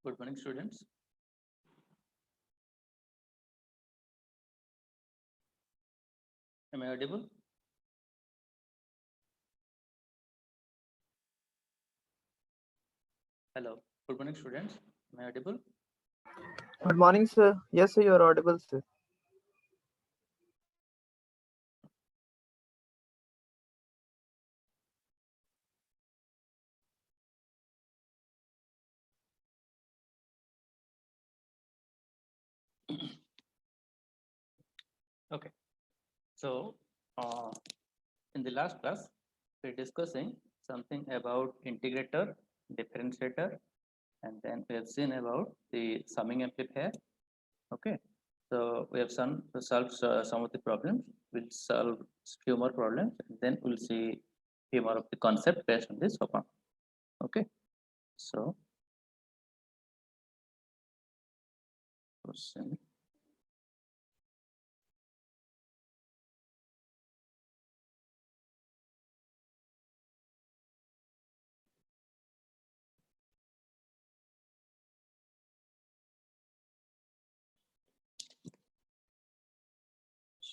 Good morning, students. Am I audible? Hello. Good morning, students. Am I audible? Good morning, sir. Yes, sir, you are audible, sir. Okay. So, in the last class, we're discussing something about integrator, differentiator, and then we have seen about the summing amplifier. Okay. So we have solved some of the problems. We'll solve few more problems, and then we'll see few more of the concept based on this open. Okay. So, question.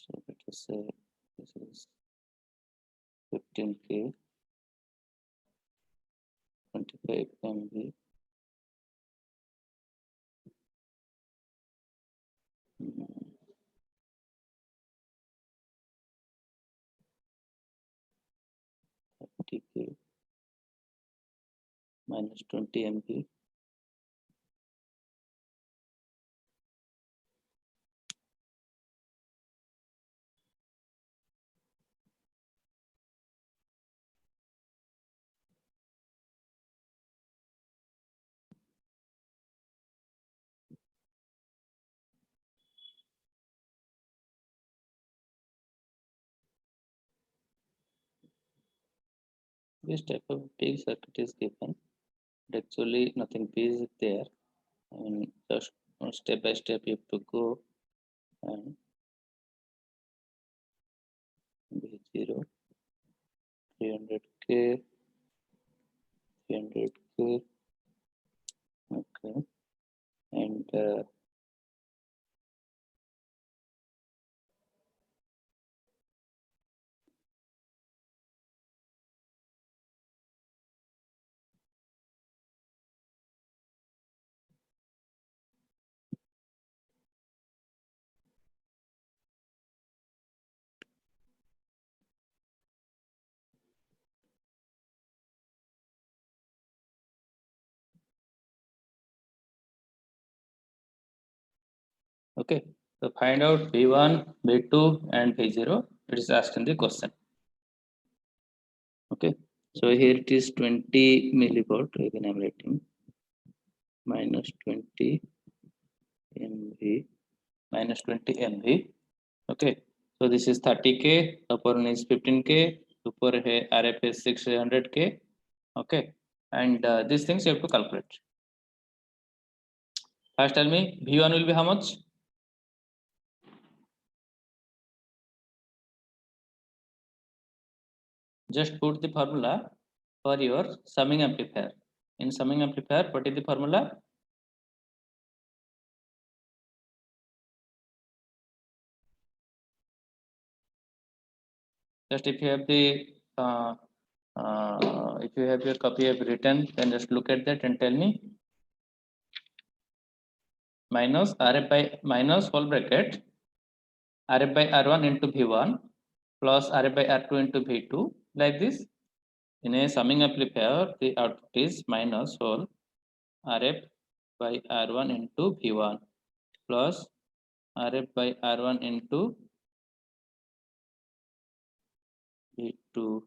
So let us say this is 15K, 25 MB, mm, 30K minus 20 MB. This type of big circuit is given, but actually nothing big is there. I mean, just step by step you have to go, and B0, 300K, 300K, okay, and okay. So find out V1, V2, and V0. It is asked in the question. Okay. So here it is 20 millivolt. Again, I'm writing minus 20 MV, minus 20 MV. Okay. So this is 30K. Upper one is 15K. Upper है RF is 600K. Okay. And these things you have to calculate. First, tell me V1 will be how much? Just put the formula for your summing amplifier. In summing amplifier, what is the formula? Just if you have the if you have your copy of written, then just look at that and tell me. Minus RF by minus whole bracket RF by R1 into V1 plus RF by R2 into V2, like this. In a summing amplifier, the output is minus whole RF by R1 into V1 plus RF by R1 into V2,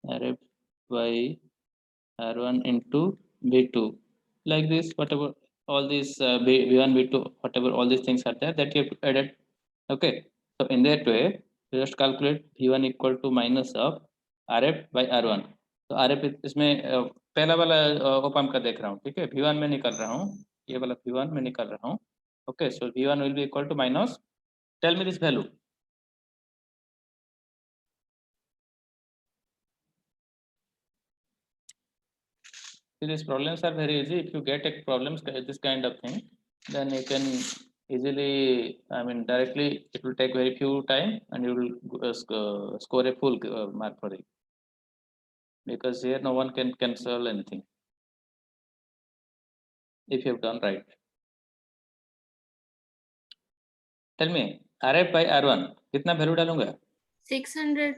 RF by R1 into V2, like this. Whatever all these V1, V2, whatever all these things are there, that you have to add it. Okay, so in that way, just calculate V1 equal to minus of RF by R1. तो RF इसमें पहला वाला ओपम का देख रहा हूँ, ठीक है, V1 में निकल रहा हूँ, ये वाला V1 में निकल रहा हूँ. Okay, so V1 will be equal to minus. Tell me this value. See, these problems are very easy. If you get a problems this kind of thing, then you can easily, I mean, directly it will take very few time and you will score a full mark for it. Because here no one can cancel anything if you have done right. Tell me, RF by R1 कितना value डालूंगा? 600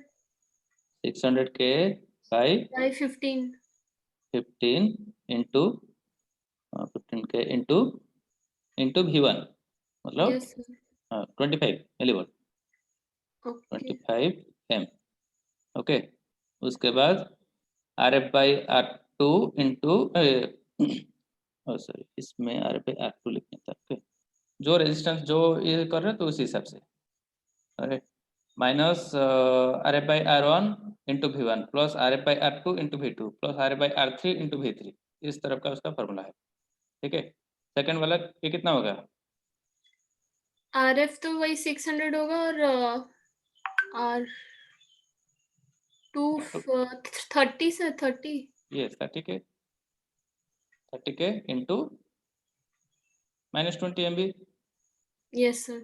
600K by by 15. 15 into 15K into V1 मतलब Yes, sir. 25 millivolt. Okay. 25 M. Okay, उसके बाद RF by R2 into sorry इसमें RF by R2 लिखना था. Okay, जो resistance जो ये कर रहे हैं तो उस हिसाब से right minus RF by R1 into V1 plus RF by R2 into V2 plus RF by R3 into V3 इस तरफ का उसका फॉर्मूला है. ठीक है, सेकंड वाला ये कितना होगा? RF तो वही 600 होगा और R2 30 से 30. ये 30K into -20 MB. Yes, sir.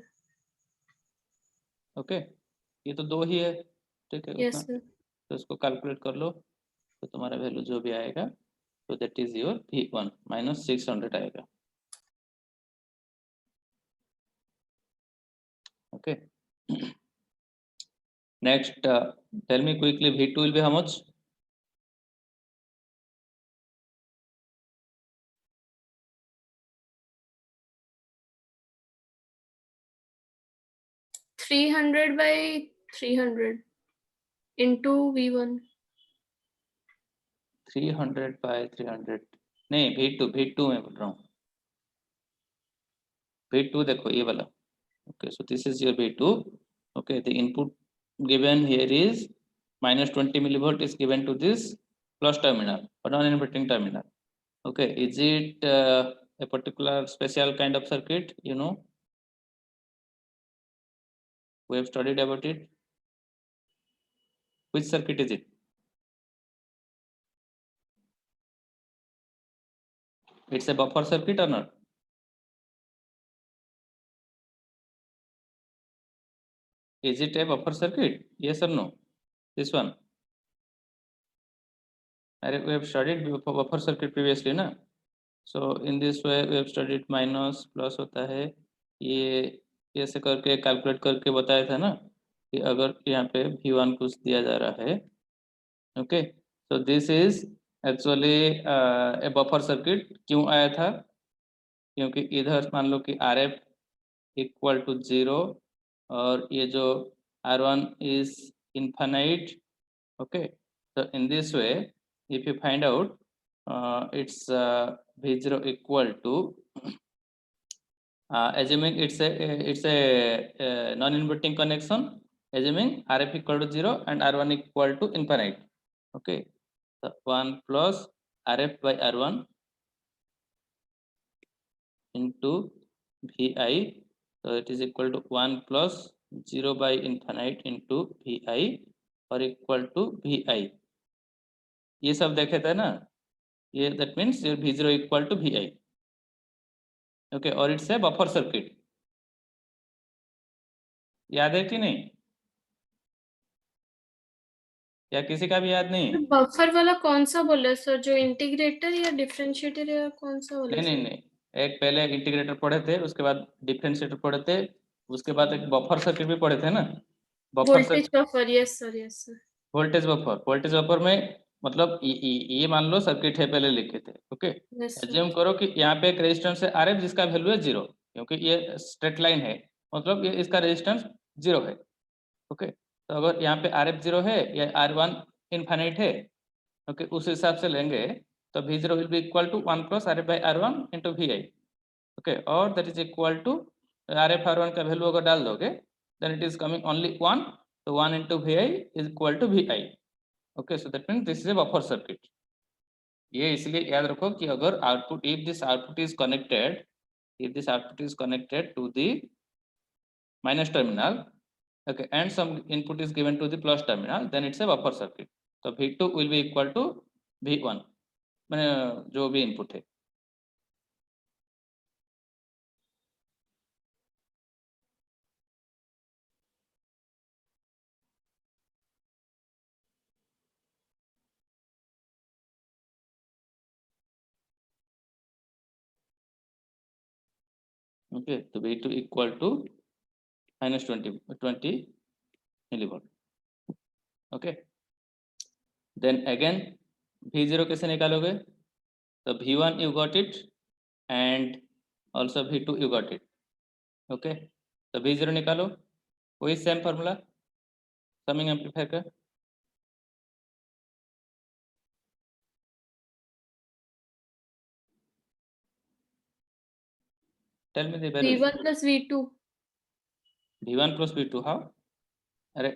Okay, ये तो 2 ही है. ठीक है, Yes, उतना sir. तो इसको कैलकुलेट कर लो तो तुम्हारा वैल्यू जो भी आएगा तो that is your V1 minus 600 आएगा. Okay, next tell me quickly V2 will be how much? $300 by 300 into V1. 300 by 300 नहीं, V2 मैं बोल रहा हूँ. V2 देखो ये वाला. Okay, so this is your V2. Okay, the input given here is -20 millivolt is given to this plus terminal or non-inverting terminal. Okay, is it a particular special kind of circuit? You know, we have studied about it. Which circuit is it? It's a buffer circuit or not? Is it a buffer circuit? Yes or no? This one. We have studied buffer circuit previously, na? So in this way we have studied minus plus होता है. ये ऐसे करके calculate करके बताया था ना कि अगर यहाँ पे V1 कुछ दिया जा रहा है. Okay, so this is actually a buffer circuit. क्यों आया था? क्योंकि इधर मान लो कि RF इक्वल टू 0 और ये जो R1 is infinite. Okay, so in this way if you find out it's V0 equal to assuming it's a non-inverting connection, assuming RF equal to 0 and R1 equal to infinite. Okay, so 1 plus RF by R1 into VI, so it is equal to 1 plus 0 by infinite into VI or equal to VI. ये सब देखे थे ना, ये that means your V0 equal to VI. Okay, और it's a buffer circuit. याद है कि नहीं? या किसी का भी याद नहीं? बफर वाला कौन सा बोले सर, जो इंटीग्रेटर या डिफरेंशिएटर या कौन सा बोले? नहीं, एक पहले इंटीग्रेटर पढ़े थे, उसके बाद डिफरेंशिएटर पढ़े थे, उसके बाद एक बफर सर्किट भी पढ़े थे ना. Voltage buffer. Yes sir, yes sir. Voltage buffer में मतलब ये मान लो सर्किट है, पहले लिखे थे. ओके, एज्यूम करो कि यहाँ पे एक रेजिस्टेंस है RF जिसका वैल्यू है 0, क्योंकि ये स्ट्रेट लाइन है, मतलब ये इसका रेजिस्टेंस 0 है. ओके, तो अगर यहाँ पे RF 0 है या R1 इनफाइनाइट है, ओके, उस हिसाब से लेंगे तो V0 will be equal to 1 plus RF by R1 into VI. Okay, और that is equal to RF R1 का वैल्यू अगर डाल दोगे then it is coming only 1, so 1 into VI is equal to VI. Okay, so that means this is a buffer circuit. ये इसलिए याद रखो कि अगर output, if this output is connected to the minus terminal, okay, and some input is given to the plus terminal, then it's a buffer circuit. So V2 will be equal to V1. मैंने जो भी input है। Okay, तो V2 equal to -20 millivolt. Okay, then again V0 कैसे निकालोगे? तो V1 you got it and also V2 you got it. Okay, तो V0 निकालो, वही सेम फार्मूला समिंग एम्पलीफायर का। Tell me the value. V1 plus V2. V1 plus V2, how? अरे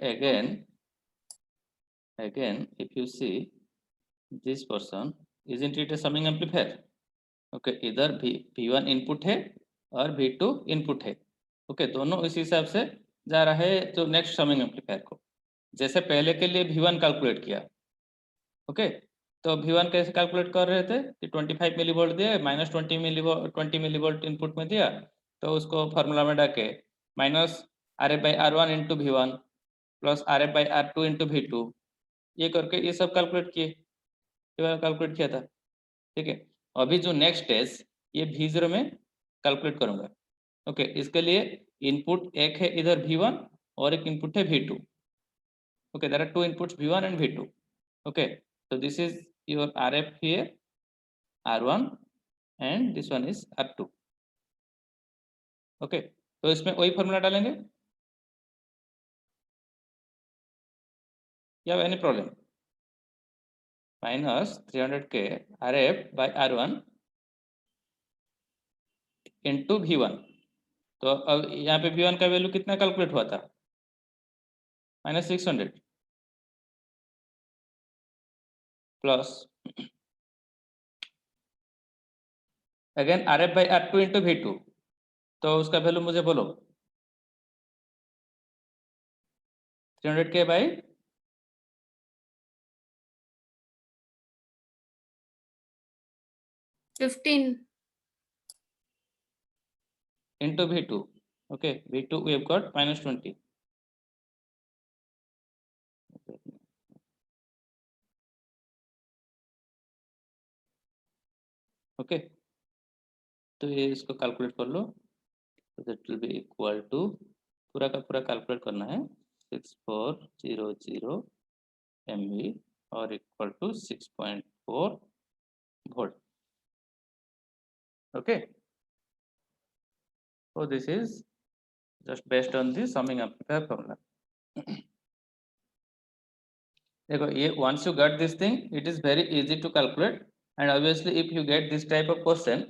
again if you see this person, isn't it a summing amplifier? Okay, इधर V1 input है और V2 input है। Okay, दोनों इस हिसाब से जा रहा है तो नेक्स्ट समिंग एम्पलीफायर को। जैसे पहले के लिए V1 कैलकुलेट किया। ओके, तो V1 कैसे कैलकुलेट कर रहे थे कि 25 मिलीवोल्ट दिए, -20 मिलीवोल्ट इनपुट में दिया, तो उसको फार्मूला में डाके -RF/R1 into V1 plus RF/R2 into V2, ये करके ये सब कैलकुलेट किए, कैलकुलेट किया था। ठीक है, अभी जो नेक्स्ट स्टेज ये V0 में कैलकुलेट करूंगा। ओके, इसके लिए इनपुट एक है इधर V1 और एक इनपुट है V2। Okay, there are two inputs V1 and V2। Okay, so this is your RF here, R1, and this one is R2। Okay, तो इसमें वही फॉर्मूला डालेंगे या any problem? -300K RF/R1 into V1। तो अब यहाँ पे V1 का वैल्यू कितना कैलकुलेट हुआ था? -600 plus again RF/R2 into V2, तो उसका वैल्यू मुझे बोलो। 300K by 15. into V2। okay, V2 we have got -20। Okay, तो ये इसको कैलकुलेट कर लो, तो that will be equal to, पूरा का पूरा कैलकुलेट करना है, 6400 MV और equal to 6.4 volt. Okay, so this is just based on the summing amplifier formula। देखो, ये once you get this thing, it is very easy to calculate, and obviously if you get this type of question,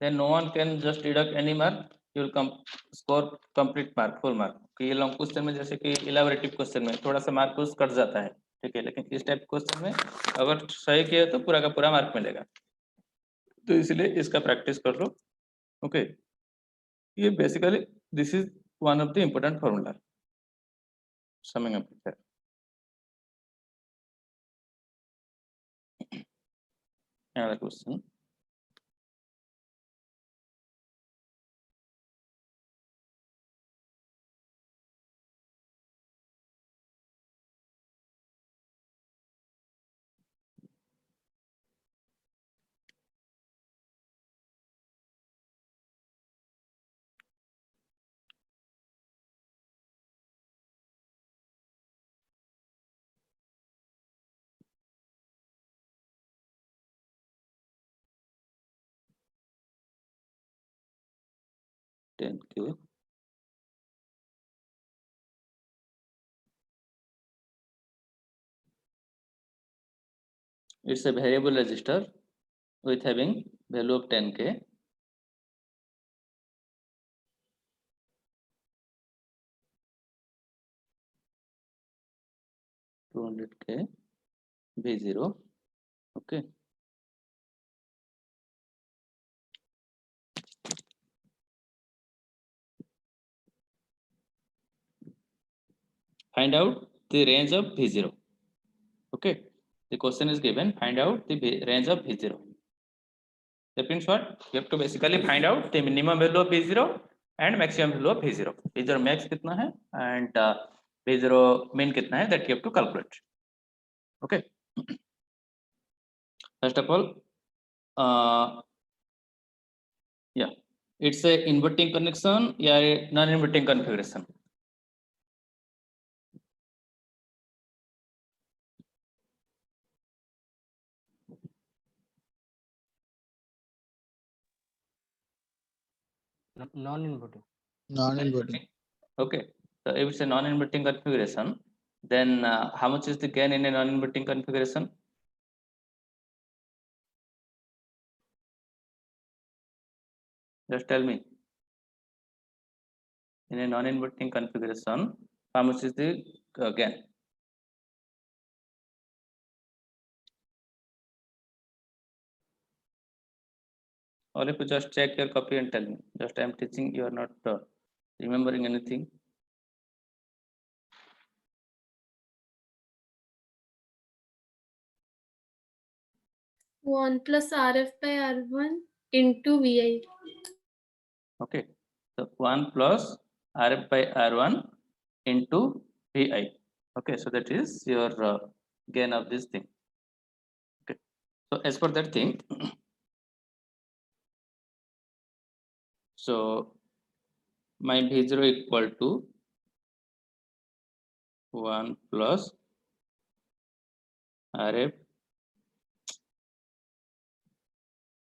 then no one can just deduct any mark, you will score complete mark, full mark। कि ये long question में जैसे कि elaborative question में थोड़ा सा mark कुछ cut जाता है, ठीक है, लेकिन इस टाइप क्वेश्चन में अगर सही किया तो पूरा का पूरा मार्क मिलेगा। तो इसलिए इसका प्रैक्टिस कर लो। ओके, ये basically this is one of the important formula summing amplifier. Another question। $10K it's a variable resistor with having value of 10K। $200K V0। okay, find out the range of V0। okay, the question is given, find out the range of V0। That means what? You have to basically find out the minimum value of V0 and maximum value of V0. V0 max कितना है and V0 min कितना है, that you have to calculate. Okay. First of all, yeah, it's a inverting connection या non-inverting configuration. Non-inverting. Non-inverting. Okay, so if it's a non-inverting configuration, then how much is the gain in a non-inverting configuration? Just tell me. In a non-inverting configuration, how much is the gain? Or if you just check your copy and tell me. Just I am teaching, you are not remembering anything. One plus RF by R1 into VI. Okay, so 1 plus RF by R1 into VI. Okay, so that is your gain of this thing. Okay, so as per that thing, so my V0 equal to 1 plus RF.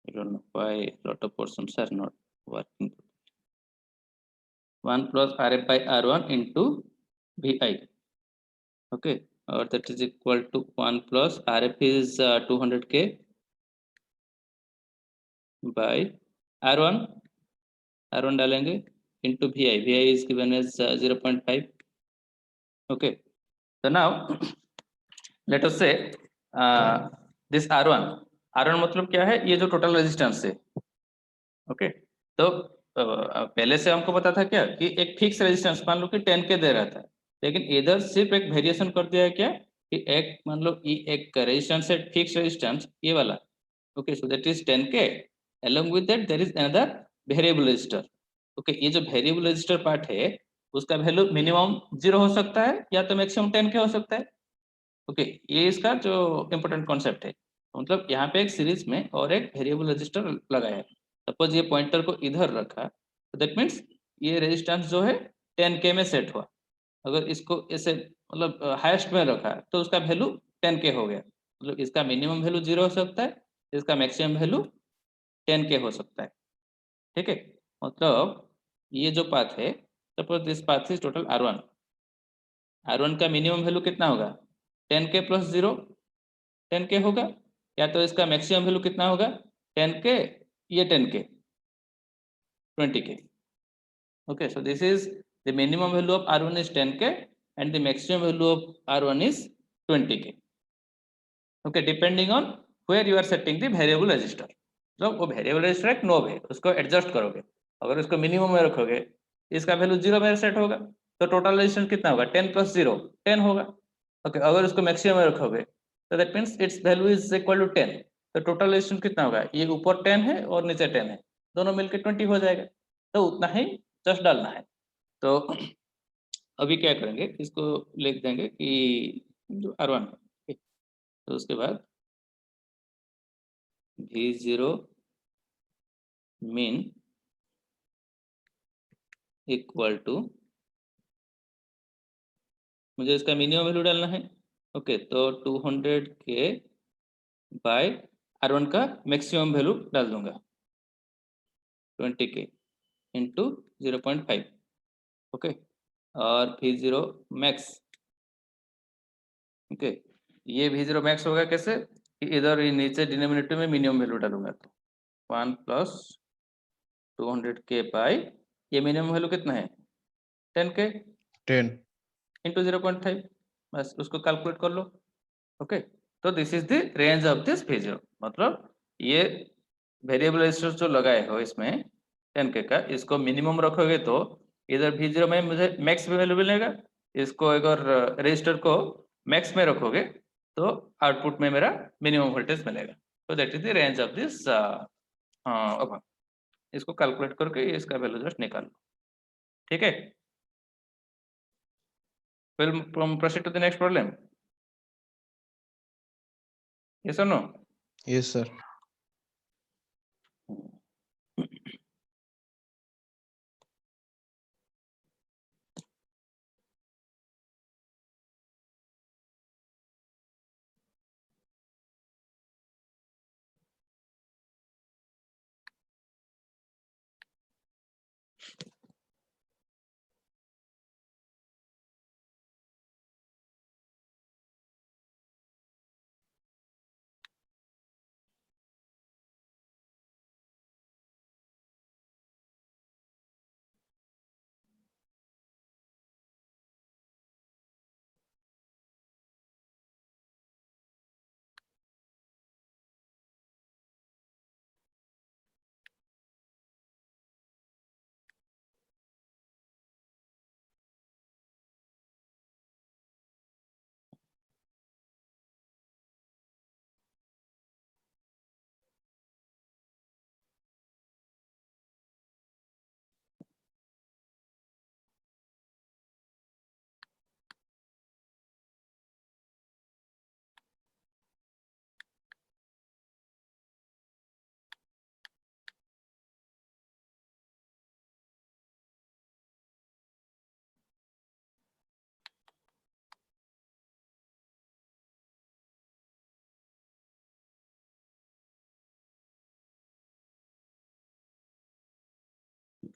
I don't know why a lot of portions are not working. 1 plus RF by R1 into VI. Okay, or that is equal to 1 plus RF is 200K by R1 डालेंगे into VI. VI is given as 0.5. Okay, so now let us say this R1 मतलब क्या है, ये जो total resistance है. Okay, तो पहले से हमको पता था क्या कि एक फिक्स रेजिस्टेंस मान लो कि 10K दे रहा था, लेकिन इधर सिर्फ एक वेरिएशन कर दिया है क्या कि एक मान लो एक रेजिस्टेंस है फिक्स रेजिस्टेंस ये वाला. Okay, so that is 10K. along with that there is another variable resistor. Okay, ये जो वेरिएबल रेजिस्टर पार्ट है उसका वैल्यू मिनिमम 0 हो सकता है या तो मैक्सिमम 10K हो सकता है. ओके, ये इसका जो इम्पोर्टेंट कॉन्सेप्ट है. मतलब यहाँ पे एक सीरीज में और एक वेरिएबल रेजिस्टर लगाया है. सपोज ये पॉइंटर को इधर रखा तो दैट मीन्स ये रेजिस्टेंस जो है 10K में सेट हुआ. अगर इसको ऐसे मतलब हाईएस्ट में रखा तो उसका वैल्यू 10K हो गया. मतलब इसका मिनिमम वैल्यू 0 हो सकता है, इसका मैक्सिमम वैल्यू 10K हो सकता है. ठीक है, मतलब ये जो पाथ है, suppose this path is total R1 का मिनिमम वैल्यू कितना होगा 10K प्लस 0 10K होगा, या तो इसका मैक्सिमम वैल्यू कितना होगा 10K, ये 10K 20K. Okay, so this is the minimum value of R1 is 10K and the maximum value of R1 is 20K. Okay, depending on where you are setting the variable resistor. तो वो variable resistor एक knob है, उसको adjust करोगे. अगर उसको minimum में रखोगे इसका वैल्यू 0 में सेट होगा तो टोटल रेजिस्टेंस कितना होगा 10 प्लस 0 10 होगा. ओके, अगर उसको मैक्सिमम में रखोगे तो that means its value is equal to 10. तो टोटल रेजिस्टेंस कितना होगा, ये ऊपर 10 है और नीचे 10 है, दोनों मिलकर 20 हो जाएगा. तो उतना ही जस्ट डालना है. तो अभी क्या करेंगे, इसको लिख देंगे कि जो R1 है, तो उसके बाद V0 min इक्वल टू, मुझे इसका मिनिमम वैल्यू डालना है. ओके, तो 200K बाय R1 का मैक्सिमम वैल्यू डाल दूंगा 20K इंटू 0.5. ओके, और V0 मैक्स. ओके, ये V0 मैक्स होगा कैसे कि इधर नीचे डिनोमिनेटर में मिनिमम वैल्यू डालूंगा तो 1 प्लस 200K बाय ये मिनिमम वैल्यू कितना है 10K 10. इंटू 0.5, बस उसको कैलकुलेट कर लो. ओके, तो this is the range of this V0. मतलब ये वेरिएबल रेजिस्टर जो लगाए हो इसमें 10K का, इसको मिनिमम रखोगे तो इधर V0 में मुझे मैक्स वैल्यू मिलेगा, इसको अगर रजिस्टर को मैक्स में रखोगे तो आउटपुट में मेरा मिनिमम वोल्टेज मिलेगा. तो that is the range of this हाँ अब इसको कैलकुलेट करके इसका वैल्यू जस्ट निकाल लो, ठीक है। Will proceed to the next problem, yes और no? Yes, sir.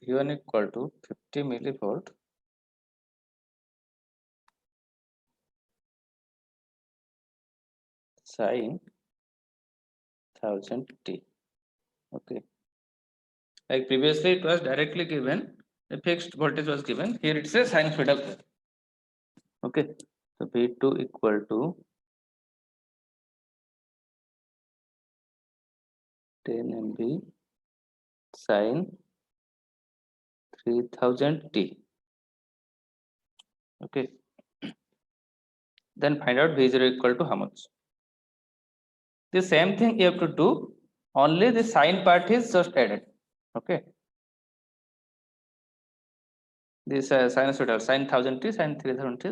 V1 equal to 50 millivolt sin 1000 t. Okay, like previously it was directly given, a fixed voltage was given, here it says sinusoidal. Okay, so V2 equal to 10 MV sin 3000 t. Okay, then find out V0 equal to how much. The same thing you have to do, only the sine part is just added. Okay, this sinusoidal sin 1000 t sin 3000 t,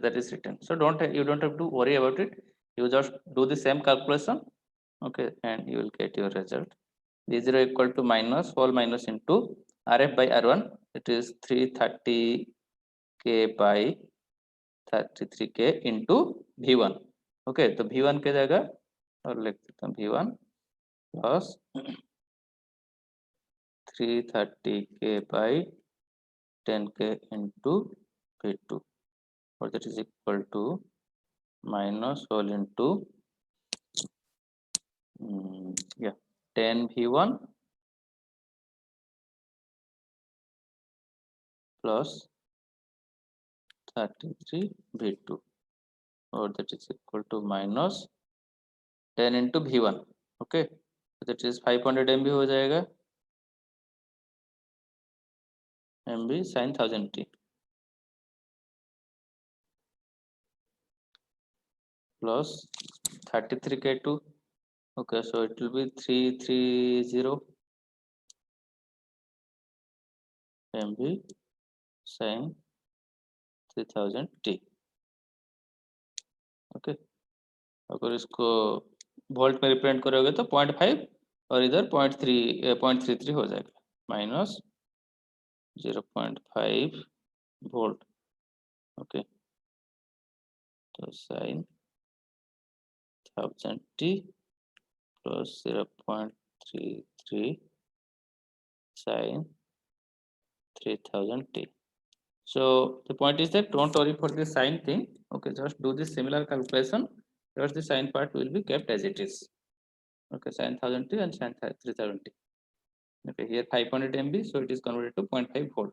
that is written, so you don't have to worry about it, you just do the same calculation. Okay, and you will get your result. V0 equal to minus whole minus into Rf by R1, it is 330 k by 33 k into V1. Okay, तो V1 के जगह और लिख देता हूँ V1 plus 330 k by 10 k into V2, or that is equal to minus whole into 10 V1 plus 33 V2, or that is equal to minus 10 into V1. Okay, so that is 500 MB हो जाएगा, MB sin 1000 t plus 33 K2. Okay, so it will be 330 MB sin 3000 t. Okay, अगर इसको volt में represent करोगे तो 0.5 और इधर 0.33 हो जाएगा, माइनस 0.5 वोल्ट. ओके, तो sign 1000 t plus 0.33 sin 3000 t. So the point is that don't worry for the sine thing. Okay, just do this similar calculation, just the sine part will be kept as it is. Okay, sin 1000 t and sin 3000 t. Okay, here 500 MB, so it is converted to 0.5 volt.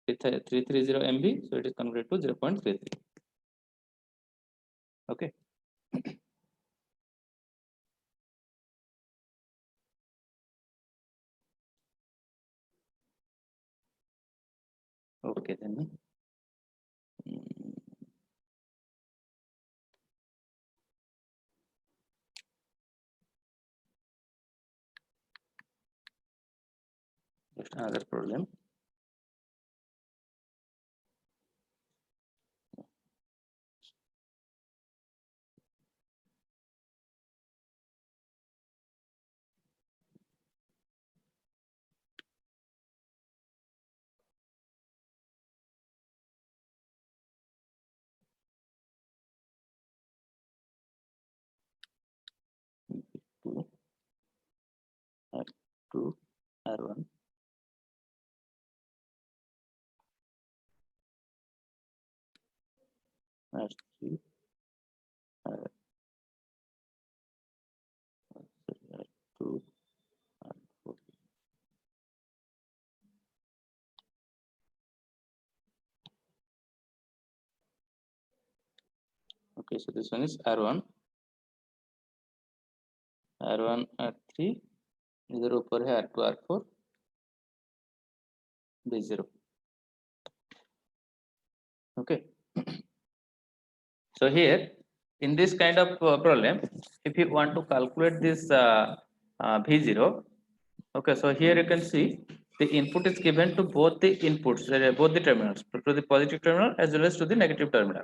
330 MB, so it is converted to 0.33. Okay. Okay then. another problem. Two R2 R1 R3 R2 R4. Okay, so this one is R1 R3 इधर ऊपर है R2 R4 B0. Okay. So here in this kind of problem, if you want to calculate this V0, okay, so here you can see the input is given to both the inputs, both the terminals, to the positive terminal as well as to the negative terminal.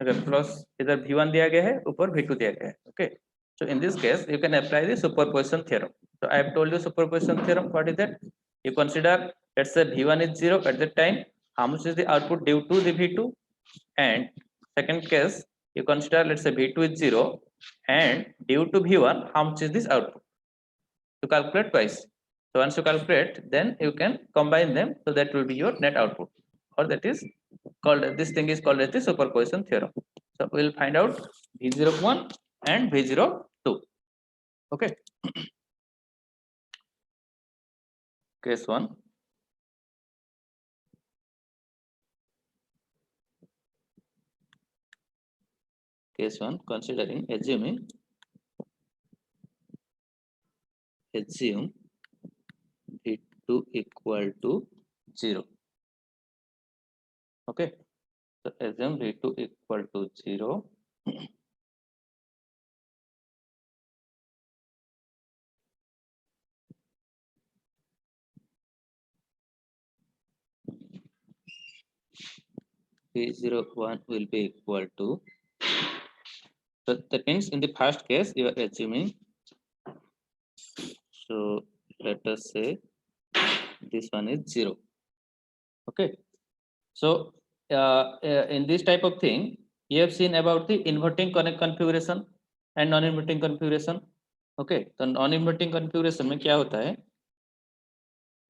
Okay, plus इधर V1 दिया गया है, ऊपर V2 दिया गया है. Okay, so in this case you can apply the superposition theorem. So I have told you superposition theorem. What is that? You consider, let's say V1 is 0 at that time. How much is the output due to the V2? And second case, you consider, let's say V2 is 0 and due to V1, how much is this output? To calculate twice. So once you calculate, then you can combine them, so that will be your net output, or that is called, this thing is called as the superposition theorem. So we will find out V01 and V02. Okay. Case 1. Case 1, considering, assuming V2 equal to 0. Okay, so assume V2 equal to 0. V01 will be equal to, so that means in the first case you are assuming, so let us say this one is 0. Okay, so in this type of thing you have seen about the inverting connect configuration and non-inverting configuration. Okay, तो non-inverting configuration में क्या होता है,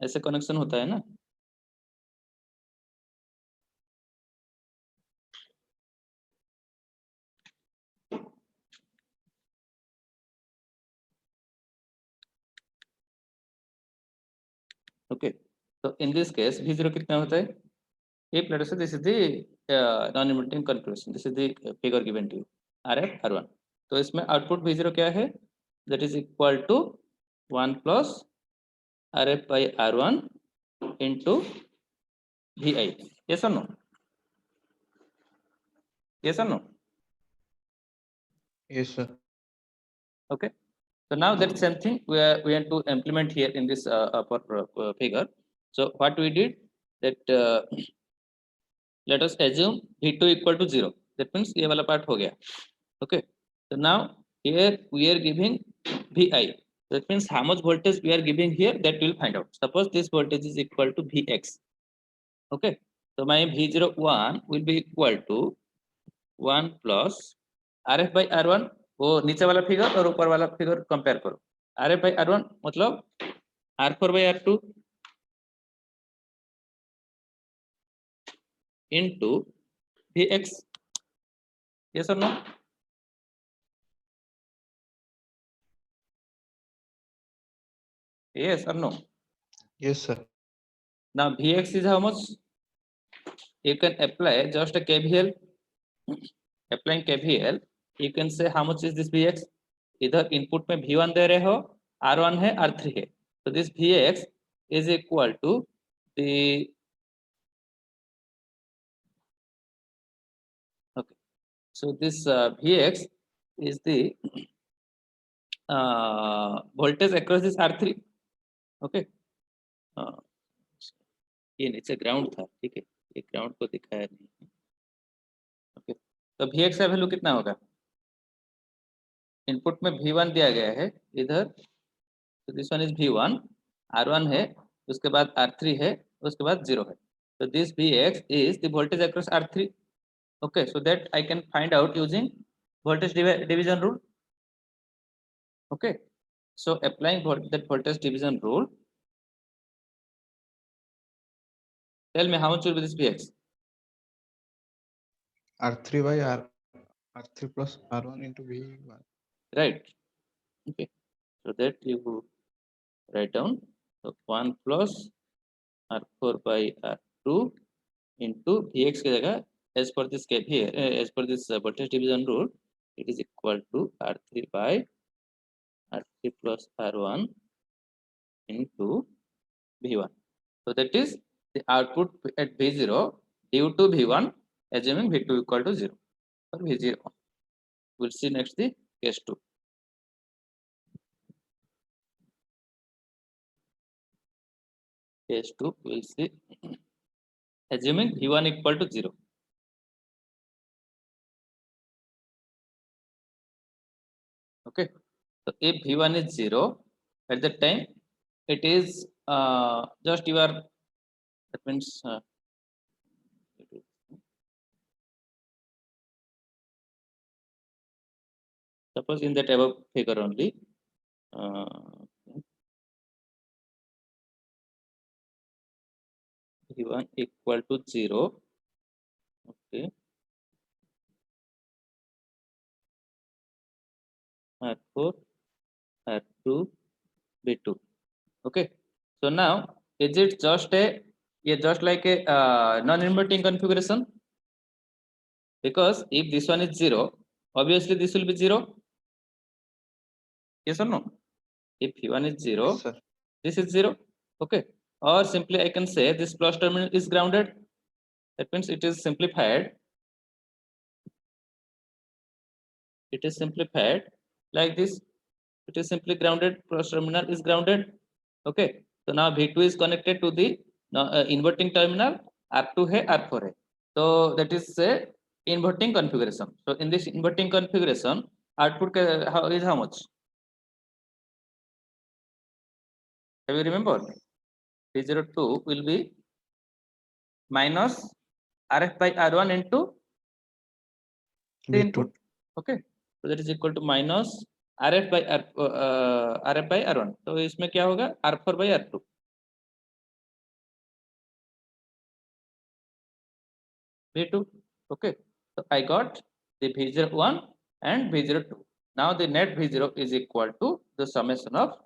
ऐसे connection होता है ना. Okay, so in this case V0 कितना होता है? If let us say this is the non-inverting configuration, this is the figure given to you, RF R1. तो इसमें output V0 क्या है? That is equal to 1 plus RF by R1 into VI. Yes or no? Yes or no? Yes, sir. Okay. So now that same thing we want to implement here in this figure. So what we did that let us assume V2 equal to 0. That means ये वाला part हो गया. Okay. So now here we are giving VI. That means how much voltage we are giving here, that we will find out. Suppose this voltage is equal to Vx. Okay. So my V01 will be equal to 1 plus RF by R1. वो नीचे वाला figure और ऊपर वाला figure compare करो. RF by R1 मतलब R4 by R2 into Vx. Yes or no? Yes or no? Yes, sir. Now Vx is how much? You can apply just a KVL. Applying KVL, you can say how much is this Vx? इधर input में V1 दे रहे हो, R1 है, R3 है. So this Vx is equal to the, okay. So this Vx is the voltage across this R3. Okay. हाँ, ये नीचे ground था, ठीक है, ये ग्राउंड को दिखाया नहीं। ओके, तो Vx का वैल्यू कितना होगा? इनपुट में V1 दिया गया है इधर, तो this one is V1, R1 है, उसके बाद R3 है, उसके बाद 0 है। तो this Vx is the voltage across R3. Okay, so that I can find out using voltage division rule. Okay, so applying that voltage division rule, tell me how much will be this Vx? R3 by R3 plus R1 into V1. Right. Okay, so that you write down, so 1 plus R4 by R2 into Vx की जगह, as per this cap here, as per this voltage division rule, it is equal to R3 by R3 plus R1 into V1. So that is the output at V0 due to V1, assuming V2 equal to 0 or V0. We'll see next the case 2. Case 2, we'll see assuming V1 equal to 0. Okay, so if V1 is 0, at that time it is just your, that means suppose in that above figure only, V1 equal to 0. Okay, R4, R2, V2. Okay, so now is it just a, yeah, just like a non-inverting configuration? Because if this one is 0, obviously this will be 0. Yes or no? If V1 is 0, Yes, sir. this is 0. Okay, or simply I can say this plus terminal is grounded. That means it is simplified. It is simplified like this. It is simply grounded, plus terminal is grounded. Okay, so now V2 is connected to the inverting terminal, R2 है, R4 है. So that is a inverting configuration. So in this inverting configuration, output is how much? Have you remembered? V02 will be minus RF by R1 into the V2. input. Okay, so that is equal to minus RF by RF by R1. तो इसमें क्या होगा? R4 by R2. V2. Okay, so I got the V01 and V02. Now the net V0 is equal to the summation of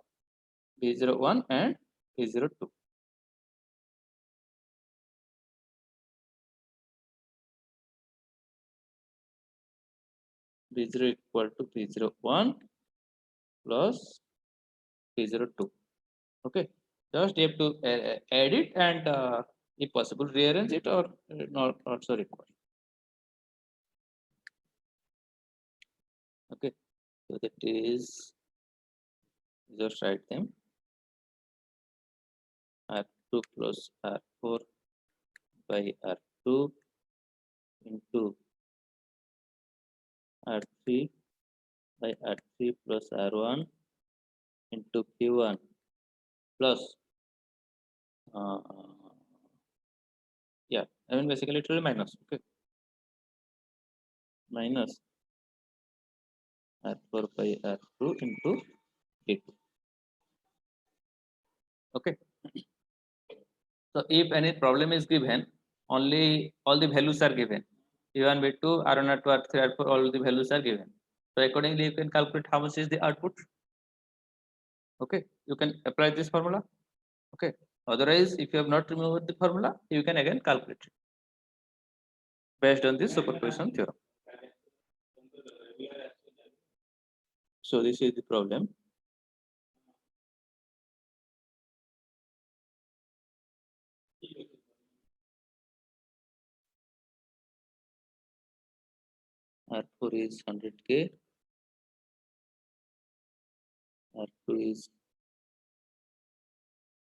V01 and V02. V0 equal to V01 plus V02. Okay, just you have to add it and if possible rearrange it, or not also required. Okay, so that is, just write them, R2 plus R4 by R2 into R3 by R3 plus R1 into Q1 plus yeah, I mean basically it will be minus. Okay, minus R4 by R2 into D2. Okay, so if any problem is given, only all the values are given. V1, V2, R1, R2, R3, R4, all the values are given. So accordingly, you can calculate how much is the output. Okay, you can apply this formula. Okay, otherwise, if you have not removed the formula, you can again calculate it based on this superposition theorem. So this is the problem. R4 is 100K, R2 is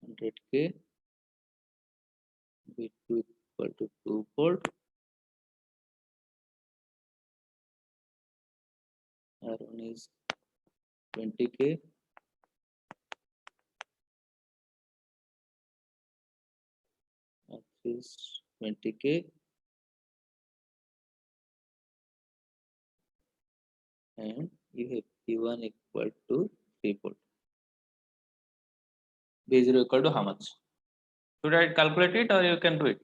100K, V2 equal to 2 volt. R1 is 20K. R3 is 20K. And you have P1 equal to 3 volt. B0 equal to how much? Should I calculate it or you can do it?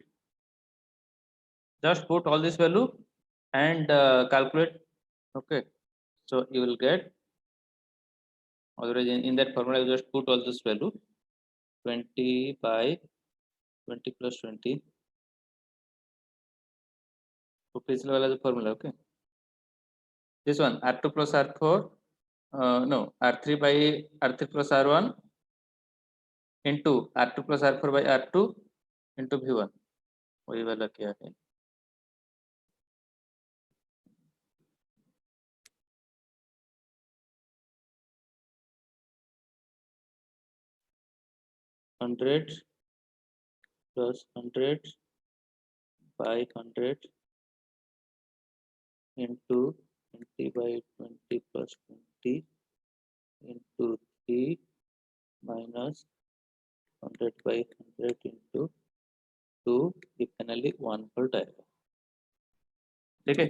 Just put all this value and calculate. Okay, so you will get, otherwise in that formula you just put all this value, 20 by 20 plus 20. So please level the formula. Okay, this one R2 plus R4, no, R3 by R3 plus R1 into R2 plus R4 by R2 into V1. वही वाला क्या है? Hundred plus 100 by 100 into 20 by 20 plus 20 into 3 minus 100 by 100 into 2, ये finally 1 volt आएगा. ठीक है?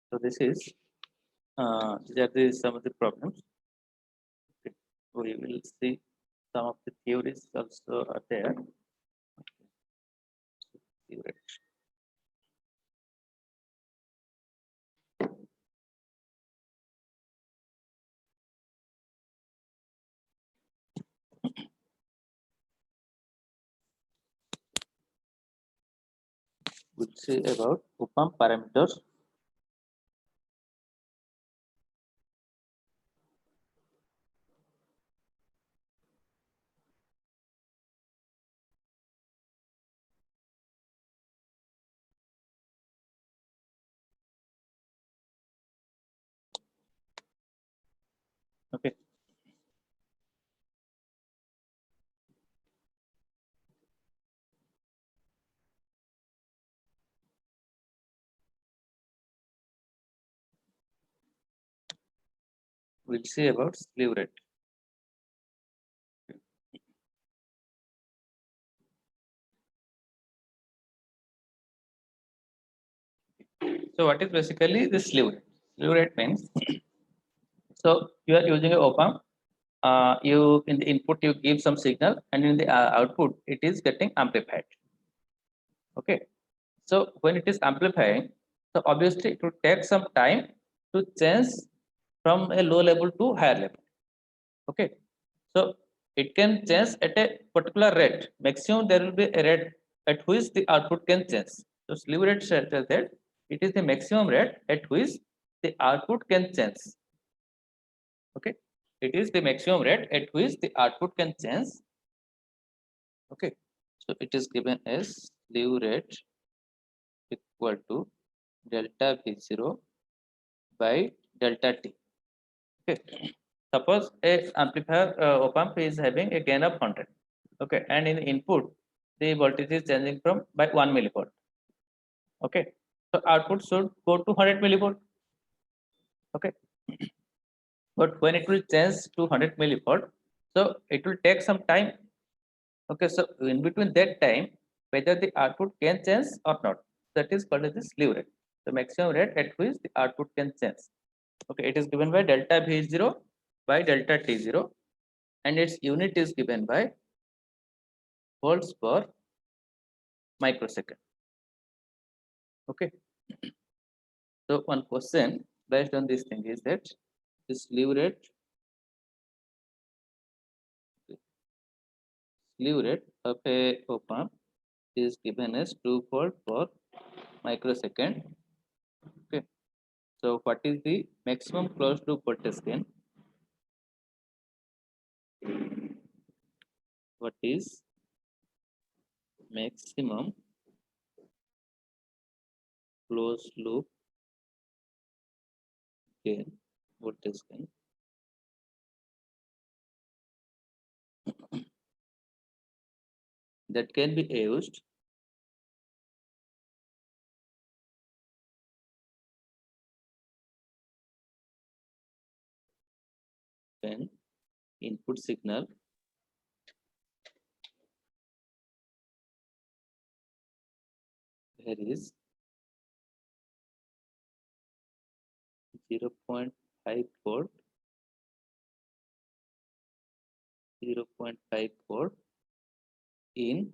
So this is these are some of the problems. Okay. We will see some of the theories also are there. Theories. We'll see about op-amp parameters. Okay. We'll see about slew rate. So what is basically the slew rate? Slew rate means so you are using a op-amp. You in the input you give some signal and in the output it is getting amplified. Okay, so when it is amplifying, so obviously it will take some time to change from a low level to higher level. Okay, so it can change at a particular rate. Maximum there will be a rate at which the output can change. So slew rate says that it is the maximum rate at which the output can change. Okay, it is the maximum rate at which the output can change. Okay, so it is given as slew rate equal to delta V0 by delta T. Okay, suppose a amplifier op-amp is having a gain of 100. Okay, and in the input the voltage is changing from by 1 millivolt. Okay, so output should go to 100 millivolt. Okay, but when it will change to 100 millivolt, so it will take some time. Okay, so in between that time, whether the output can change or not, that is called as the slew rate, the maximum rate at which the output can change. Okay, it is given by delta V0 by delta T0, and its unit is given by volts per microsecond. Okay, so one question based on this thing is that the slew rate of a op-amp is given as 2 volt per microsecond. Okay, so what is the maximum closed loop voltage gain? What is maximum closed loop gain, voltage gain. That can be used when input signal varies 0.5 volt, 0.5 volt in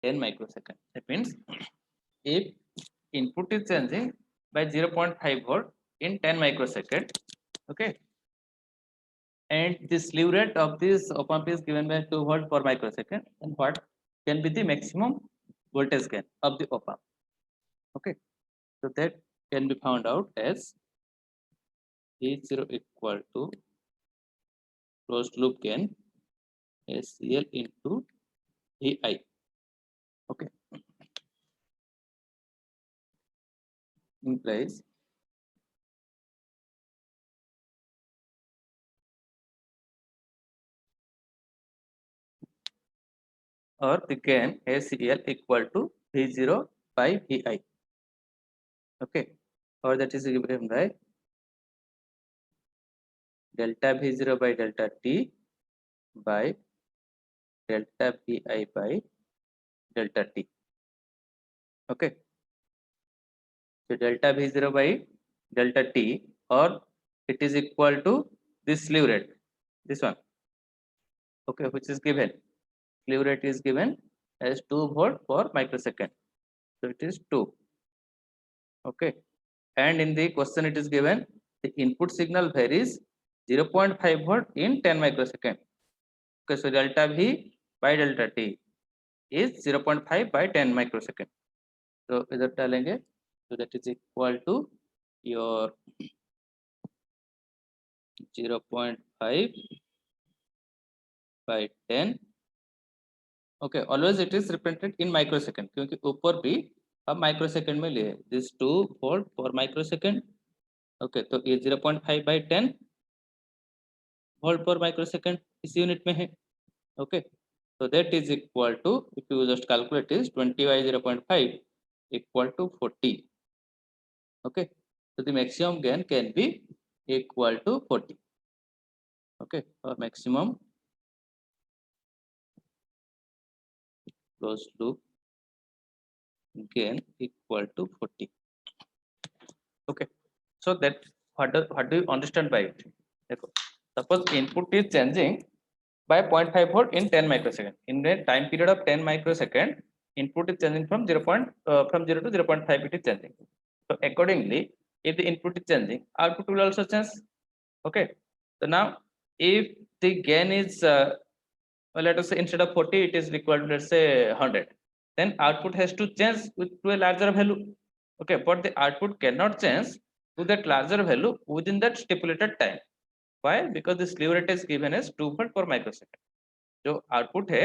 10 microseconds. That means if input is changing by 0.5 volt in 10 microsecond, okay, and the slew rate of this op amp is given by 2 volt per microsecond, and what can be the maximum voltage gain of the op amp? Okay, so that can be found out as V0 equal to closed loop gain SCL into VI. Okay, implies or the gain SCL equal to V0 by VI. Okay, or that is given by delta V0 by delta T by delta VI by delta T. Okay, so delta V0 by delta T, or it is equal to this slew rate, this one, okay, which is given. Slew rate is given as 2 volt per microsecond, so it is 2. Okay, and in the question it is given the input signal varies 0.5 volt in 10 microsecond. Okay, so delta V by delta T is 0.5 by 10 microsecond. So इधर डालेंगे, so that is equal to your 0.5 by 10. Okay, always it is represented in microsecond क्योंकि ऊपर भी हम microsecond में लिए this 2 volt per microsecond. Okay, तो ये 0.5 by 10 volt per microsecond इस यूनिट में है. Okay, so that is equal to, if you just calculate, is 20 by 0.5 equal to 40. Okay, so the maximum gain can be equal to 40. Okay, or maximum closed loop gain equal to 40. Okay, so that what do you understand by it? Suppose input is changing by 0.5 volt in 10 microsecond. In the time period of 10 microsecond, input is changing from 0 to 0.5 it is changing. So accordingly, if the input is changing, output will also change. Okay, so now if the gain is well, let us say instead of 40 it is equal to, let's say, 100, then output has to change to a larger value. Okay, but the output cannot change to that larger value within that stipulated time. Why? Because the slew rate is given as 2 volt per microsecond. जो output है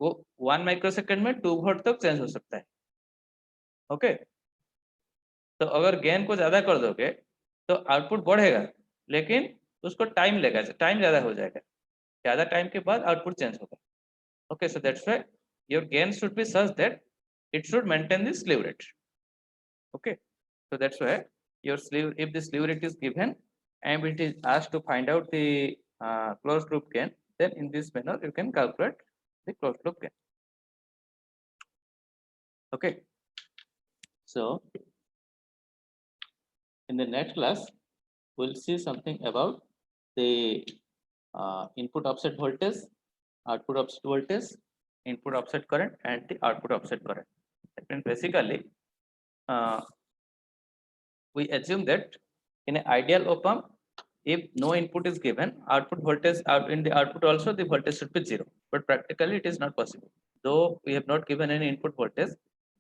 वो 1 microsecond में 2 volt तक change हो सकता है. Okay, तो अगर गेन को ज्यादा कर दोगे तो आउटपुट बढ़ेगा, लेकिन उसको टाइम लेगा, टाइम ज्यादा हो जाएगा, ज्यादा टाइम के बाद आउटपुट चेंज होगा. Okay, so that's why your gain should be such that it should maintain the slew rate. Okay, so that's why your slew, if the slew rate is given and it is asked to find out the closed loop gain, then in this manner you can calculate the closed loop gain. Okay, so in the next class we'll see something about the input offset voltage, output offset voltage, input offset current, and the output offset current. And basically we assume that in an ideal op amp, if no input is given, output voltage out in the output also the voltage should be 0, but practically it is not possible. Though we have not given any input voltage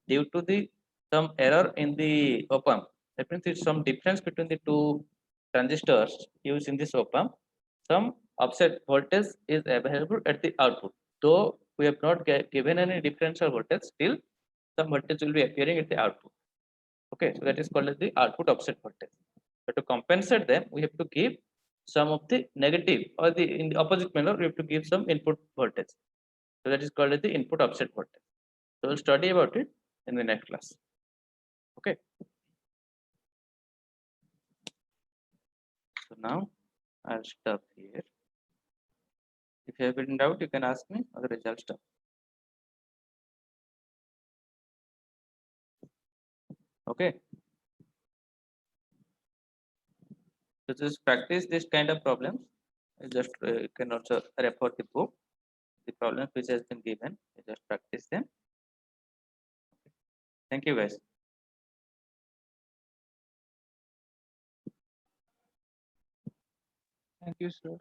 due to the some error in the op amp, that means it's some difference between the two transistors used in this op amp, some offset voltage is available at the output. Though we have not given any differential voltage, still some voltage will be appearing at the output. Okay, so that is called as the output offset voltage. But to compensate them, we have to give some of the negative, or the in the opposite manner, we have to give some input voltage. So that is called as the input offset voltage. So we'll study about it in the next class. Okay. So now I'll stop here. If you have any doubt, you can ask me, otherwise I'll stop. Okay. So just practice this kind of problems. Just you can also refer the book, the problems which has been given. You just practice them. Thank you, guys. Thank you, sir.